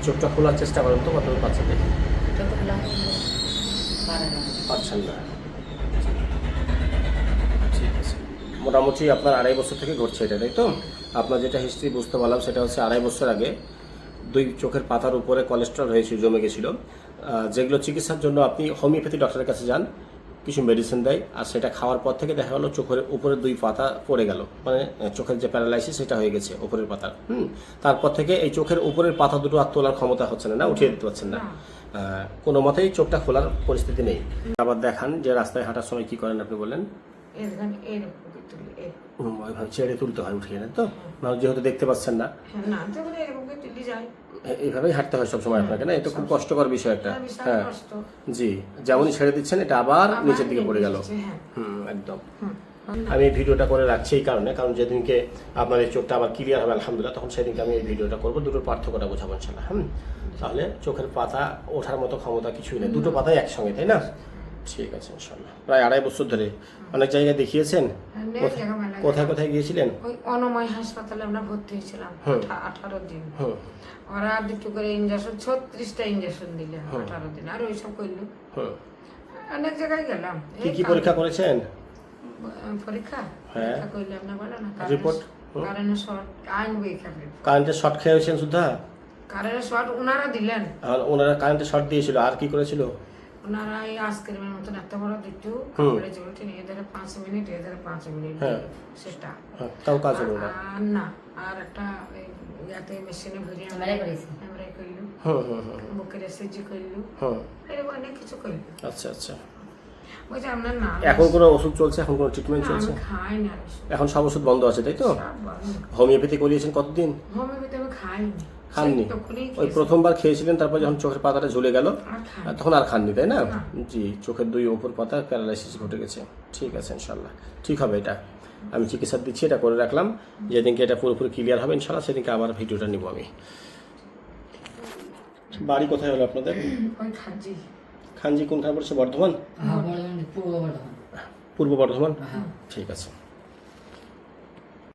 চোখটা খোলার চেষ্টা করেন তো, কত পাচ্ছেন দেখি। পাচ্ছেন না, ঠিক আছে। মোটামুটি আপনার 2.5 বছর থেকে ঘটছে এটা, তাই তো? আপনার যেটা হিস্ট্রি বুঝতে পারলাম সেটা হচ্ছে 2.5 বছর আগে 2 চোখের পাতার উপরে কোলেস্ট্রল হয়েছিল, জমে গেছিলো, যেগুলো চিকিৎসার জন্য আপনি হোমিওপ্যাথি ডক্টরের কাছে যান, কিছু মেডিসিন দেয়, আর সেটা খাওয়ার পর থেকে দেখা গেলো চোখের উপরে 2 পাতা পড়ে গেল, মানে চোখের যে প্যারালাইসিস সেটা হয়ে গেছে উপরের পাতার। তারপর থেকে এই চোখের উপরের পাতা দুটো আর তোলার ক্ষমতা হচ্ছে না, উঠিয়ে দিতে পারছেন না, কোনো মতেই চোখটা খোলার পরিস্থিতি নেই। আবার দেখান যে রাস্তায় হাঁটার সময় কি করেন আপনি বললেন? ওইভাবে ছেড়ে তুলতে হয়, উঠিয়ে নেন তো, মানে যেহেতু দেখতে পাচ্ছেন না, এইভাবেই হাঁটতে হয় সবসময় আপনাকে, না? এটা খুব কষ্টকর বিষয় একটা। হ্যাঁ জি, যেমনই ছেড়ে দিচ্ছেন এটা আবার নিচের দিকে পড়ে গেল। একদম। আমি এই ভিডিওটা করে রাখছি এই কারণে, কারণ যেদিনকে আপনার এই চোখটা আবার ক্লিয়ার হবে আলহামদুলিল্লাহ, তখন সেদিনকে আমি এই ভিডিওটা করবো, দুটোর পার্থক্যটা বোঝাবো ইনশাল্লাহ। তাহলে চোখের পাতা ওঠার মতো ক্ষমতা কিছুই নেই, দুটো পাতাই একসঙ্গে, তাই না? ঠিক আছে ইনশাল্লাহ। প্রায় 2.5 বছর ধরে অনেক জায়গায় দেখিয়েছেন? কোথায় কোথায় গিয়েছিলেন? ওই অনাময় হাসপাতালে আমরা ভর্তি হয়েছিলাম 18 দিন। ওরা দুটো করে ইনজেকশন, 36টা ইনজেকশন দিলে 18 দিন, আর ওইসব করলো। অনেক জায়গায় গেলাম। কি কি পরীক্ষা করেছেন? পরীক্ষা করলে আপনার বলো না, রিপোর্ট? কারেন্টের শর্ট আইন বই খাবে। কারেন্টের শর্ট খেয়েছেন সুদ্ধা? কারেন্টের শর্ট ওনারা দিলেন। ওনারা কারেন্টের শর্ট দিয়েছিল, আর কি করেছিল? ওনারা এই আইসক্রিমের মতন এত বড় দুটো কাপড়ে জড়িয়ে নিয়ে এদের 5 মিনিট, এদের 5 মিনিট সেটা তাও কাজ হলো না। না, আর একটা ইয়াতে মেশিনে ভরে আমরা করলো, বুকের এসএসজি করলো, এরকম অনেক কিছু করলো। আচ্ছা আচ্ছা। ওই যে আপনার না এখন কোনো ওষুধ চলছে? এখন কোনো ট্রিটমেন্ট চলছে? খাই না, এখন সব ওষুধ বন্ধ আছে, তাই তো? হোমিওপ্যাথি করিয়েছেন কতদিন? হোমিওপ্যাথি আমি খাইনি। খাননি? ওই প্রথমবার খেয়েছিলেন, তারপর যখন চোখের পাতাটা ঝুলে গেল তখন আর খাননি, তাই না? জি, চোখের 2 ওপর পাতা প্যারালাইসিস ঘটে গেছে। ঠিক আছে ইনশাল্লাহ, ঠিক হবে এটা। আমি চিকিৎসা দিচ্ছি, এটা করে রাখলাম, যেদিনকে এটা পুরোপুরি ক্লিয়ার হবে ইনশাল্লাহ সেদিনকে আবার ভিডিওটা নিব আমি। বাড়ি কোথায় হলো আপনাদের? খানজি কোনখানে পড়ছে? বর্ধমান? পূর্ব বর্ধমান। পূর্ব বর্ধমান, ঠিক আছে।